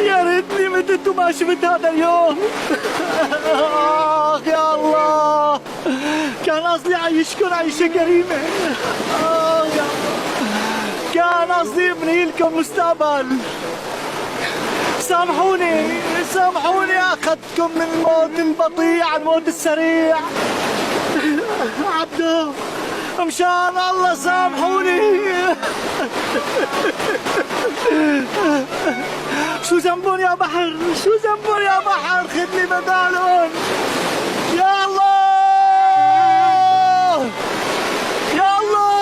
يا ريتني متت وما شفت هذا اليوم. يا الله، كان قصدي أعيشكم عيشة كريمة. يا الله، كان قصدي ابني لكم مستقبل. سامحوني سامحوني، أخذتكم من الموت البطيء على الموت السريع. عبدو، مشان الله سامحوني. شو ذنبهم يا بحر؟ شو ذنبهم يا بحر؟ خذني بدالهم. يا الله يا الله.